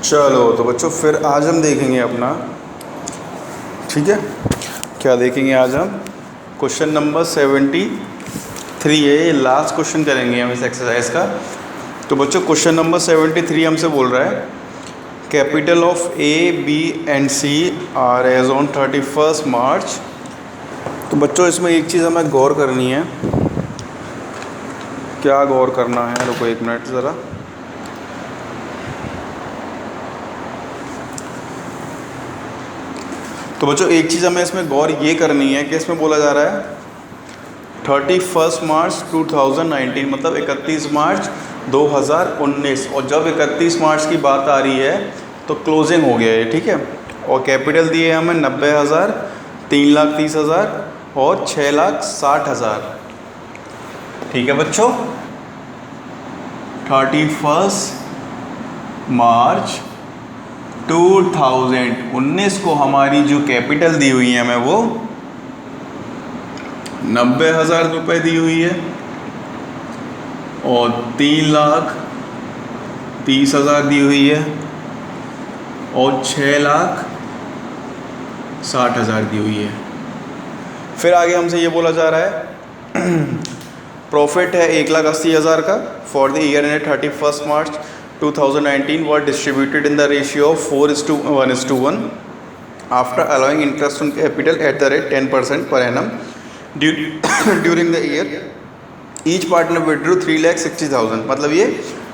चलो तो बच्चों फिर आज हम देखेंगे अपना, ठीक है, क्या देखेंगे आज हम? क्वेश्चन नंबर 73 है, लास्ट क्वेश्चन करेंगे हम इस एक्सरसाइज का। तो बच्चों क्वेश्चन नंबर 73 हमसे बोल रहा है capital of A B and C are as on 31 March. तो बच्चों इसमें एक चीज़ हमें गौर करनी है। क्या गौर करना है? रुको एक मिनट ज़रा। तो बच्चों एक चीज़ हमें इसमें गौर ये करनी है कि इसमें बोला जा रहा है 31 मार्च 2019 मतलब 31 मार्च 2019, और जब 31 मार्च की बात आ रही है तो क्लोजिंग हो गया है, ठीक है। और कैपिटल दिए हमें 90,000, 3,30,000 और 6,60,000, ठीक है बच्चों। 31 मार्च 2019 को हमारी जो कैपिटल दी हुई है हमें वो 90,000 रुपये दी हुई है और 3,30,000 दी हुई है और 6,60,000 दी हुई है। फिर आगे हमसे ये बोला जा रहा है प्रॉफिट है 1,80,000 का for the year and 31 March 2019 were distributed in the ratio of 4:1:1 after allowing interest on capital at the rate 10% per annum during the year. Each partner withdrew 3,60,000। मतलब ये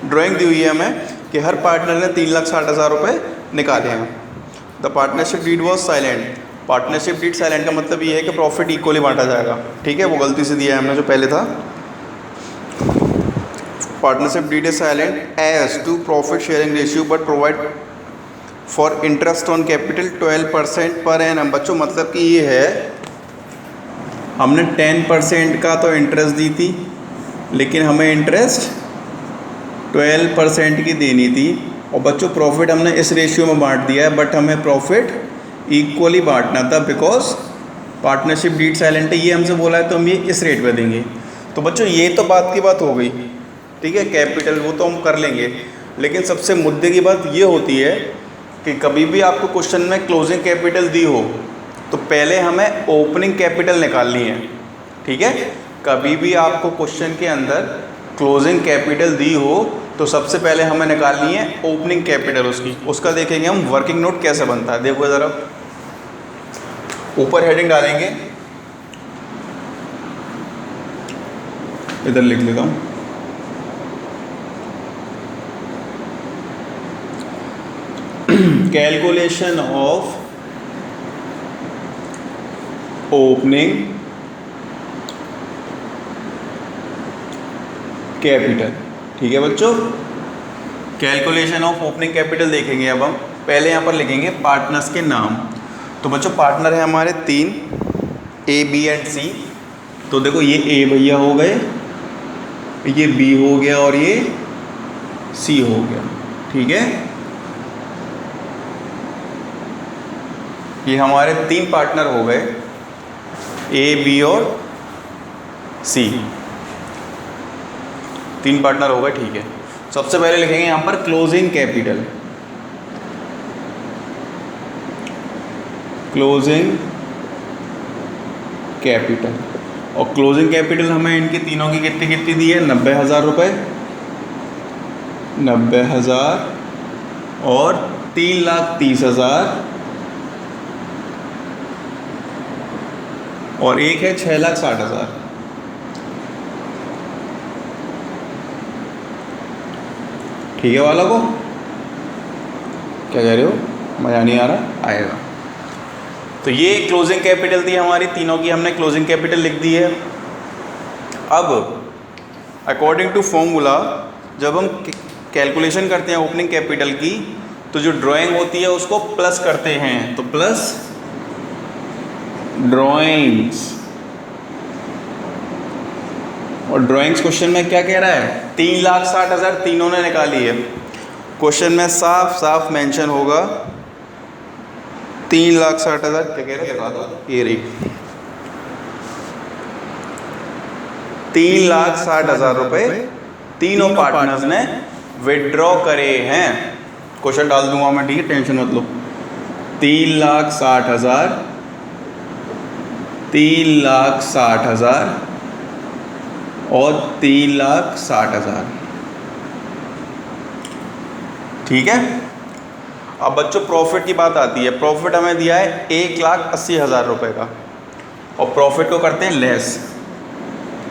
ड्राइंग दी हुई है हमें कि हर पार्टनर ने 3,60,000 रुपये निकाले हैं। The partnership deed was silent. Partnership deed silent का मतलब ये है कि प्रॉफिट इक्वली बांटा जाएगा, ठीक है। वो गलती से दिया है हमने जो पहले था। Partnership deed is silent as to profit sharing ratio but provide for interest on capital 12% per annum। बच्चों मतलब कि ये है हमने 10% का तो इंटरेस्ट दी थी, लेकिन हमें इंटरेस्ट 12% की देनी थी। और बच्चों प्रॉफिट हमने इस रेशियो में बांट दिया है, बट हमें प्रॉफिट इक्वली बांटना था बिकॉज पार्टनरशिप डीड साइलेंट है। ये हमसे बोला है तो हम ये इस रेट पे देंगे। तो बच्चों ये तो बात की बात हो गई, ठीक है। कैपिटल वो तो हम कर लेंगे, लेकिन सबसे मुद्दे की बात ये होती है कि कभी भी आपको क्वेश्चन में क्लोजिंग कैपिटल दी हो तो पहले हमें ओपनिंग कैपिटल निकालनी है, ठीक है। कभी भी आपको क्वेश्चन के अंदर क्लोजिंग कैपिटल दी हो तो सबसे पहले हमें निकालनी है ओपनिंग कैपिटल उसकी। उसका देखेंगे हम वर्किंग नोट कैसे बनता है। देखो ज़रा, ऊपर हेडिंग डालेंगे, इधर लिख लेता हूँ। कैलकुलेशन ऑफ ओपनिंग कैपिटल, ठीक है बच्चों। कैलकुलेशन ऑफ ओपनिंग कैपिटल देखेंगे अब हम। पहले यहाँ पर लिखेंगे पार्टनर्स के नाम। तो बच्चों पार्टनर है हमारे 3, ए बी एंड सी। तो देखो ये ए भैया हो गए, ये बी हो गया और ये सी हो गया, ठीक है। ये हमारे 3 पार्टनर हो गए, ए बी और सी। 3 पार्टनर हो गए, ठीक है। सबसे पहले लिखेंगे यहाँ पर क्लोजिंग कैपिटल। क्लोजिंग कैपिटल, और क्लोजिंग कैपिटल हमें इनके तीनों की कितनी कितनी दी है? 90,000 रुपये, 90,000 और 3,30,000 और एक है 6,60,000, ठीक है। वाला को क्या कह रहे हो? मज़ा नहीं आ रहा? आएगा। तो ये क्लोजिंग कैपिटल थी हमारी, तीनों की हमने क्लोजिंग कैपिटल लिख दी है। अब अकॉर्डिंग टू फॉर्मूला जब हम कैलकुलेशन करते हैं ओपनिंग कैपिटल की तो जो ड्राइंग होती है उसको प्लस करते हैं। तो प्लस ड्राइंग्स, और ड्राइंग्स क्वेश्चन में क्या कह रहा है? 3,60,000 तीनों ने निकाली है। क्वेश्चन में साफ साफ मेंशन होगा 3,60,000 क्या कह रहे हैं? ये रही 3,60,000 रुपये तीनों पार्टनर्स ने विड्रॉ करे हैं। क्वेश्चन डाल दूंगा मैं, ठीक है, टेंशन मत लो। 3,60,000, 3,60,000 और 3,60,000, ठीक है। अब बच्चों प्रॉफिट की बात आती है। प्रॉफिट हमें दिया है 1,80,000 रुपये का, और प्रॉफिट को करते हैं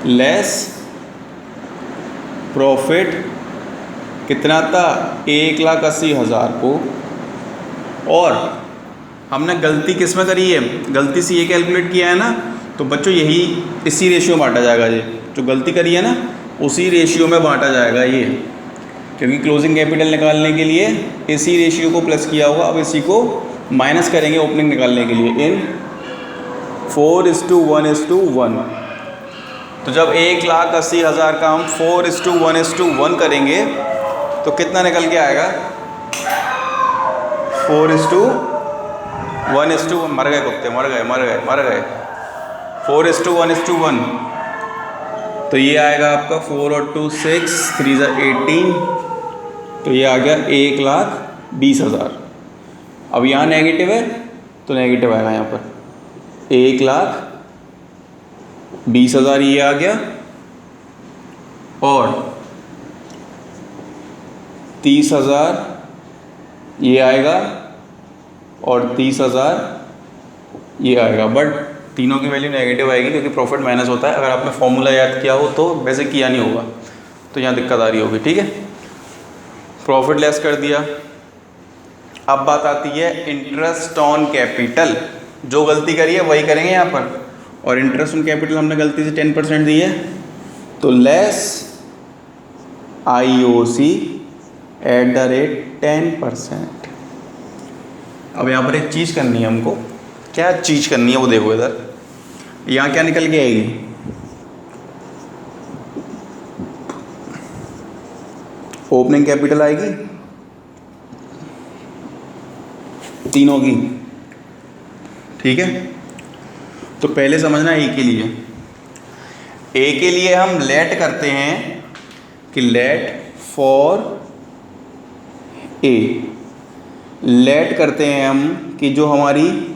लेस प्रॉफिट कितना था, 1,80,000 को। और हमने गलती किस में करी है, गलती से ये कैलकुलेट किया है ना, तो बच्चों यही इसी रेशियो में बांटा जाएगा। ये जो गलती करी है ना उसी रेशियो में बांटा जाएगा ये, क्योंकि क्लोजिंग कैपिटल निकालने के लिए इसी रेशियो को प्लस किया होगा। अब इसी को माइनस करेंगे ओपनिंग निकालने के लिए इन 4:1:1। तो जब 1,80,000 का हम 4:1:1 करेंगे तो कितना निकल के आएगा, 4:1:1। मर गए कुत्ते, मर गए 4:1:1। तो ये आएगा आपका 4 और 2 6, 3 18, तो ये आ गया 1,20,000। अब यहाँ नेगेटिव है तो नेगेटिव आएगा यहाँ पर, 1,20,000 ये आ गया, और 30,000 ये आएगा, और 30,000 ये आएगा। बट तीनों की वैल्यू नेगेटिव आएगी क्योंकि प्रॉफिट माइनस होता है। अगर आपने फॉर्मूला याद किया हो तो वैसे किया नहीं होगा, तो यहाँ दिक्कत आ रही होगी, ठीक है। प्रॉफिट लेस कर दिया। अब बात आती है इंटरेस्ट ऑन कैपिटल। जो गलती करी है वही करेंगे यहाँ पर, और इंटरेस्ट ऑन कैपिटल हमने गलती से 10% दी है, तो लेस IOC @ 10%। अब यहाँ पर एक चीज़ करनी है हमको। क्या चीज़ करनी है वो देखो इधर, यहाँ क्या निकल के आएगी, ओपनिंग कैपिटल आएगी तीनों की, ठीक है। तो पहले समझना ए के लिए हम लेट करते हैं कि लेट फॉर ए, लेट करते हैं हम कि जो हमारी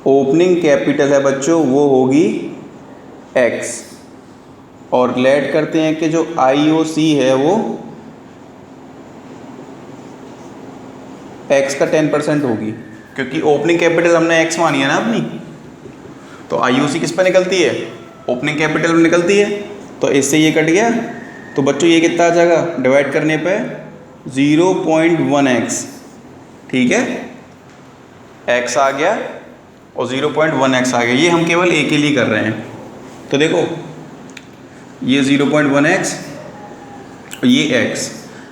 ओपनिंग कैपिटल है बच्चों वो होगी x, और लेट करते हैं कि जो IOC है वो x का 10% होगी, क्योंकि ओपनिंग कैपिटल हमने x मानी है ना अपनी, तो IOC किस पर निकलती है, ओपनिंग कैपिटल में निकलती है। तो इससे ये कट गया, तो बच्चों ये कितना आ जाएगा, डिवाइड करने पे 0.1x, ठीक है, x आ गया और 0.1x आ गया। ये हम केवल a के लिए कर रहे हैं। तो देखो ये 0.1x और ये x।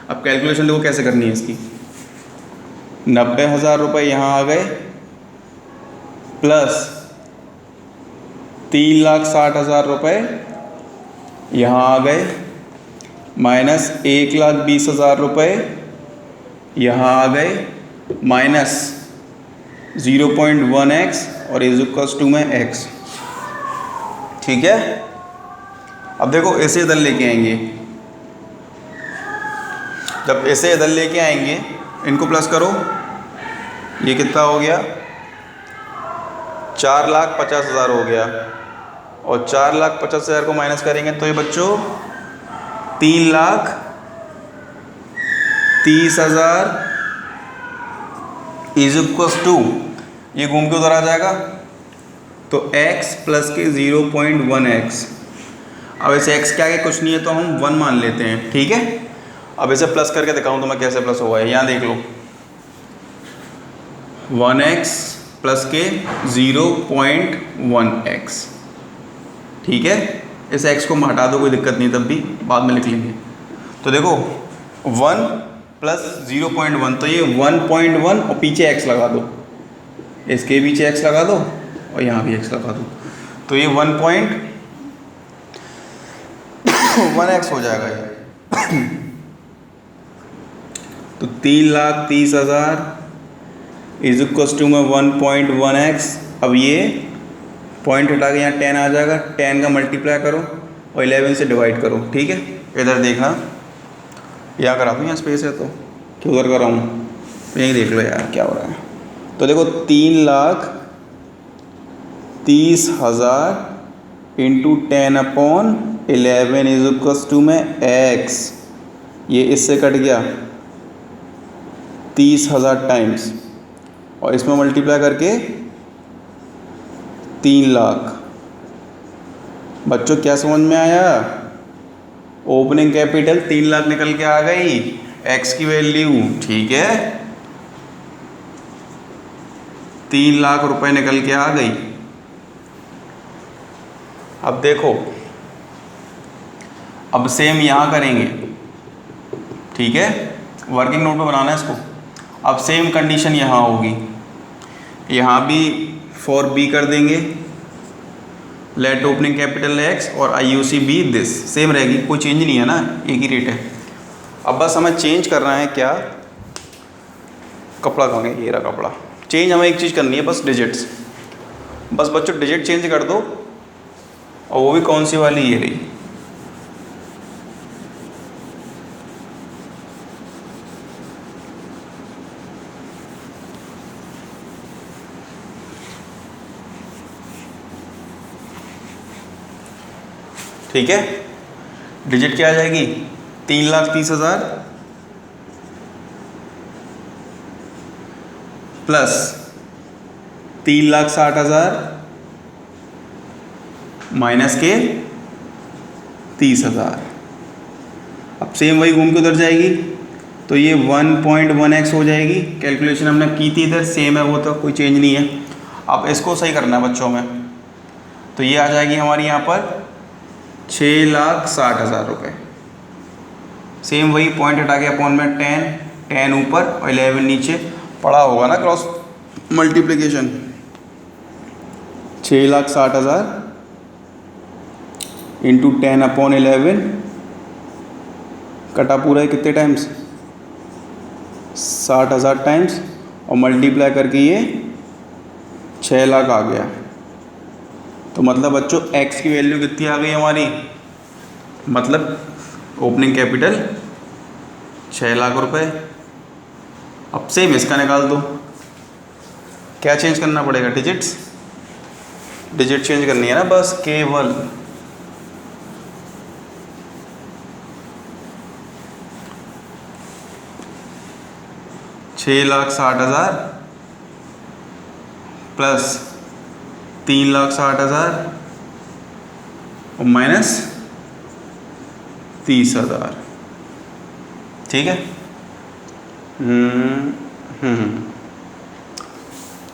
अब कैलकुलेशन देखो कैसे करनी है इसकी। 90,000 रुपये यहाँ आ गए, प्लस 3,60,000 रुपये यहाँ आ गए, माइनस 1,20,000 रुपये यहाँ आ गए, माइनस 0.1x और इज में x, ठीक है। अब देखो ऐसे इधर लेके आएंगे, जब ऐसे इधर लेके आएंगे इनको प्लस करो, ये कितना हो गया, 4,50,000 हो गया, और 4,50,000 को माइनस करेंगे तो ये बच्चों 3,30,000 इज टू, ये घूम के उधर आ जाएगा, तो x प्लस के 0.1x। अब ऐसे x क्या है, कुछ नहीं है तो हम 1 मान लेते हैं, ठीक है। अब इसे प्लस करके दिखाऊं तो मैं कैसे प्लस हुआ है, यहाँ देख लो, 1x प्लस के 0.1x, ठीक है। इस x को हटा दो, कोई दिक्कत नहीं, तब भी बाद में लिख लेंगे। तो देखो 1 प्लस 0.1, तो ये 1.1 और पीछे x लगा दो, इसके पीछे x लगा दो और यहाँ भी x लगा दो, तो ये 1.1x हो जाएगा ये। तो 3,30,000 इज इक्वल में 1.1x। अब ये पॉइंट हटा के यहाँ 10 आ जाएगा, 10 का मल्टीप्लाई करो और 11 से डिवाइड करो, ठीक है। इधर देखना, यहाँ करा दूँ, यहाँ स्पेस है तो कि उधर कर रहा हूँ, यहीं देख लो यार क्या हो रहा है। तो देखो 3,30,000 इंटू 10/11 इज इक्वल्स टू में x, ये इससे कट गया 30,000 टाइम्स और इसमें मल्टीप्लाई करके 3 लाख। बच्चों क्या समझ में आया? ओपनिंग कैपिटल 3 लाख निकल के आ गई, x की वैल्यू, ठीक है, 3 लाख रुपए निकल के आ गई। अब देखो, अब सेम यहाँ करेंगे, ठीक है, वर्किंग नोट में बनाना है इसको। अब सेम कंडीशन यहाँ होगी, यहाँ भी फॉर बी कर देंगे, लेट ओपनिंग कैपिटल x और IUC बी दिस, सेम रहेगी, कोई चेंज नहीं है ना, एक ही रेट है। अब बस हमें चेंज करना है क्या, कपड़ा कहाँ है, ये रहा कपड़ा। चेंज हमें एक चीज़ करनी है बस, डिजिट्स। बस बच्चों डिजिट चेंज कर दो, और वो भी कौन सी वाली, ये रही। ठीक है, डिजिट क्या आ जाएगी, 3,30,000 प्लस 3,60,000 माइनस के 30,000। अब सेम वही घूम के उधर जाएगी, तो ये 1.1x हो जाएगी। कैलकुलेशन हमने की थी इधर, सेम है वो, तो कोई चेंज नहीं है। अब इसको सही करना है बच्चों में, तो ये आ जाएगी हमारी यहाँ पर 6,60,000 रुपये। सेम वही पॉइंट हटा के अपॉन में 10 ऊपर और 11 नीचे, पड़ा होगा ना क्रॉस मल्टीप्लिकेशन। 6,60,000 इंटू 10/11 कटा पूरा है कितने टाइम्स, 60,000 टाइम्स, और मल्टीप्लाई करके ये 6 लाख आ गया। तो मतलब बच्चों x की वैल्यू कितनी आ गई हमारी, मतलब ओपनिंग कैपिटल 6 लाख रुपए। अब सेम इसका निकाल दो, क्या चेंज करना पड़ेगा, डिजिट्स, डिजिट चेंज करनी है ना बस, केवल $6,60,000 प्लस 3,60,000 और माइनस 30,000, ठीक है।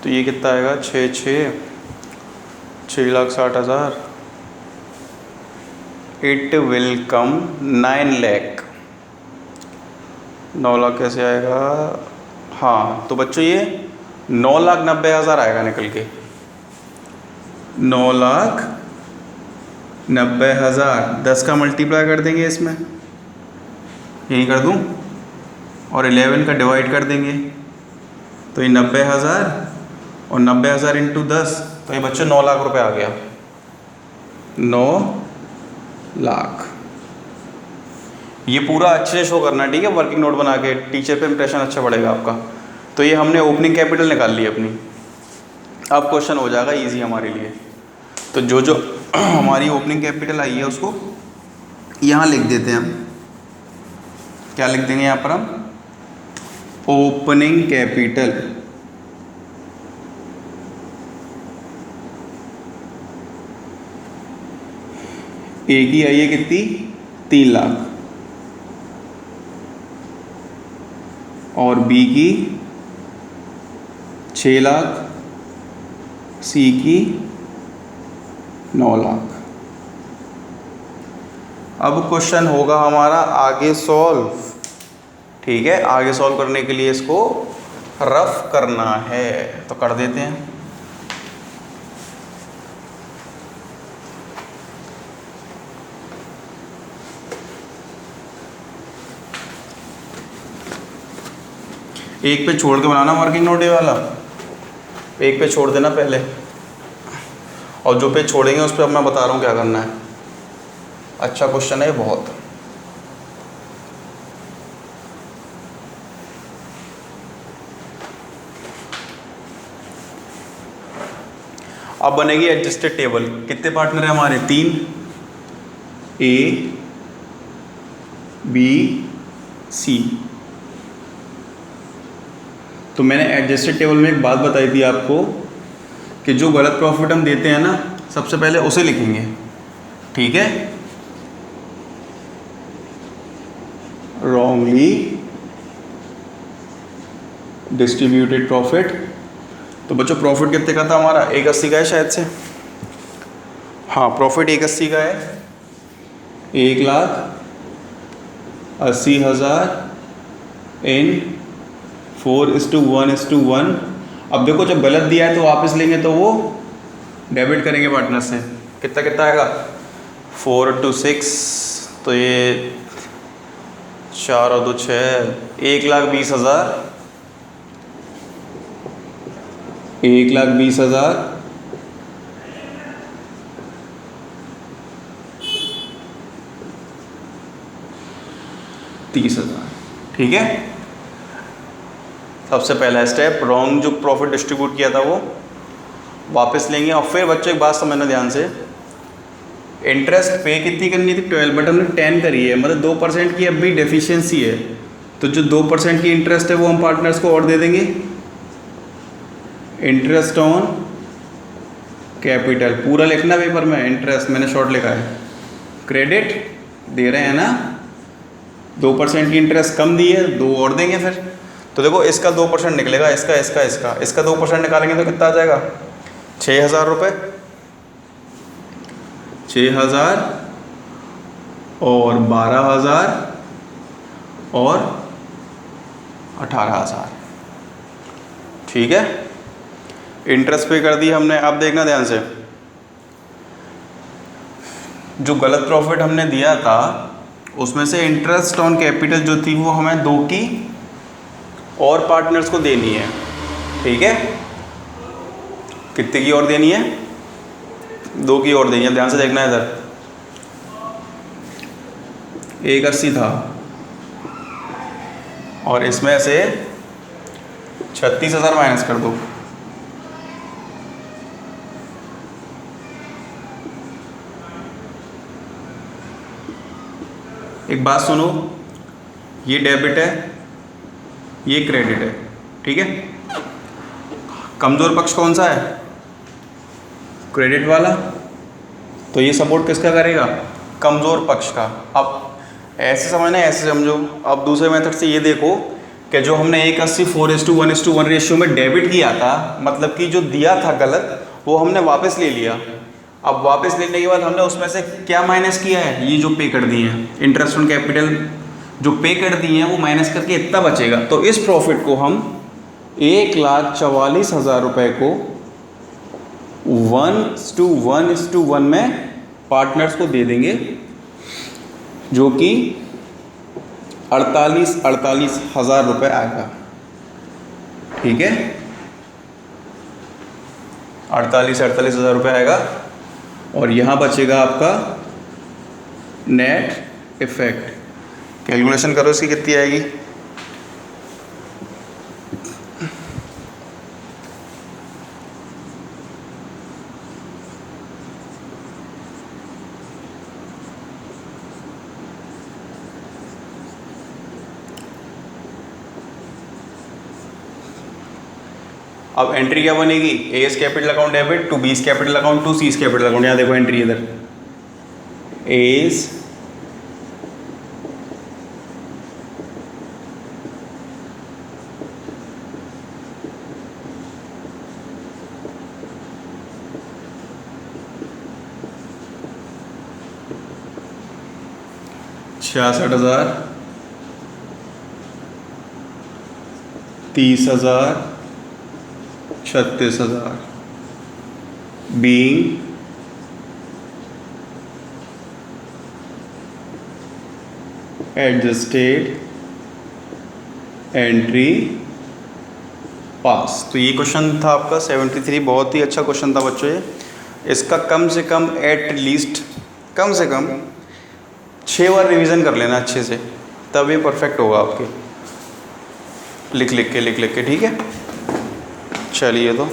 तो ये कितना आएगा, 6,60,000, it will come 9 lakh. 9 lakh कैसे आएगा, हाँ तो बच्चों ये 9,90,000 आएगा निकल के, 9,90,000। 10 का मल्टीप्लाई कर देंगे इसमें, यही कर दूं, और 11 का डिवाइड कर देंगे, तो ये 90,000 और 90,000 इंटू 10, तो ये बच्चों 9 लाख रुपए आ गया, 9 लाख। ये पूरा अच्छे से शो करना है, ठीक है, वर्किंग नोट बना के, टीचर पे इंप्रेशन अच्छा पड़ेगा आपका। तो ये हमने ओपनिंग कैपिटल निकाल ली अपनी। अब क्वेश्चन हो जाएगा इजी हमारे लिए। तो जो जो हमारी ओपनिंग कैपिटल आई है उसको यहाँ लिख देते हैं हम। क्या लिख देंगे यहाँ पर हम, ओपनिंग कैपिटल ए की आई है कितनी, 3 लाख, और बी की 6 लाख, सी की 9 लाख। अब क्वेश्चन होगा हमारा आगे सॉल्व, ठीक है। आगे सॉल्व करने के लिए इसको रफ करना है, तो कर देते हैं। एक पे छोड़ के बनाना वर्किंग नोट ये वाला, एक पे छोड़ देना पहले, और जो पे छोड़ेंगे उस पर अब मैं बता रहा हूँ क्या करना है। अच्छा क्वेश्चन है बहुत। अब बनेगी एडजस्टेड टेबल। कितने पार्टनर हैं हमारे? 3, A B C। तो मैंने एडजस्टेड टेबल में एक बात बताई थी आपको कि जो गलत प्रॉफिट हम देते हैं ना, सबसे पहले उसे लिखेंगे, ठीक है? Wrongly distributed profit. तो बच्चों प्रॉफिट कितने का था हमारा? 180 का है शायद से। हाँ, प्रॉफिट 180 का है। 1,80,000 इन 4:1:1। अब देखो जब गलत दिया है तो वापस लेंगे तो वो डेबिट करेंगे पार्टनर से। कितना कितना आएगा? 4 × 6, तो ये 4 और 2 6, 1,20,000। 1,20,000 30,000, ठीक है? सबसे पहला स्टेप, रॉन्ग जो प्रॉफिट डिस्ट्रीब्यूट किया था वो वापस लेंगे। और फिर बच्चों एक बात समझना ध्यान से, इंटरेस्ट पे कितनी करनी थी? 12, बट हमने 10 करी है, मतलब 2% की अब भी डेफिशिएंसी है। तो जो 2% की इंटरेस्ट है वो हम पार्टनर्स को और दे देंगे। इंटरेस्ट ऑन कैपिटल, पूरा लिखना पेपर में, इंटरेस्ट मैंने शॉर्ट लिखा है। क्रेडिट दे रहे हैं ना, 2% की इंटरेस्ट कम दी है, 2 और देंगे फिर। तो देखो इसका 2% निकलेगा, इसका 2% निकालेंगे तो कितना आ जाएगा? 6,000 रुपये। 6,000 और 12,000 और 18,000, ठीक है? इंटरेस्ट पे कर दी हमने। अब देखना ध्यान से, जो गलत प्रॉफिट हमने दिया था उसमें से इंटरेस्ट ऑन कैपिटल जो थी वो हमें 2 की और पार्टनर्स को देनी है, ठीक है? कितने की और देनी है? 2 की और देनी है। ध्यान से देखना है इधर, 180 था और इसमें से 36,000 माइनस कर दो। एक बात सुनो, ये डेबिट है, ये क्रेडिट है, ठीक है? कमज़ोर पक्ष कौन सा है? क्रेडिट वाला। तो ये सपोर्ट किसका करेगा? कमज़ोर पक्ष का। अब ऐसे समझना, ऐसे समझो। अब दूसरे मेथड से ये देखो कि जो हमने 180 4:1:1 रेशियो में डेबिट किया था, मतलब कि जो दिया था गलत वो हमने वापस ले लिया। अब वापस लेने के बाद हमने उसमें से क्या माइनस किया है? ये जो पे कर दिए हैं, इंटरेस्ट ऑन कैपिटल जो पे कर दिए हैं वो माइनस करके इतना बचेगा। तो इस प्रॉफिट को हम 1,44,000 रुपये को 1:1:1 में पार्टनर्स को दे देंगे, जो कि 48,000 रुपये आएगा, ठीक है? 48,000 रुपये आएगा। और यहाँ बचेगा आपका नेट इफेक्ट। कैलकुलेशन करो इसकी कितनी आएगी? अब एंट्री क्या बनेगी? A is capital account debit to B is capital account to C is capital account. यहाँ देखो एंट्री इधर, A is $66,000, 30,000, 36,000 being adjusted entry pass. तो ये क्वेश्चन था आपका 73। बहुत ही अच्छा क्वेश्चन था बच्चों ये। इसका कम से कम एटलीस्ट कम से कम 6 बार रिवीजन कर लेना अच्छे से, तब ये परफेक्ट होगा आपके। लिख लिख के, ठीक है? चलिए तो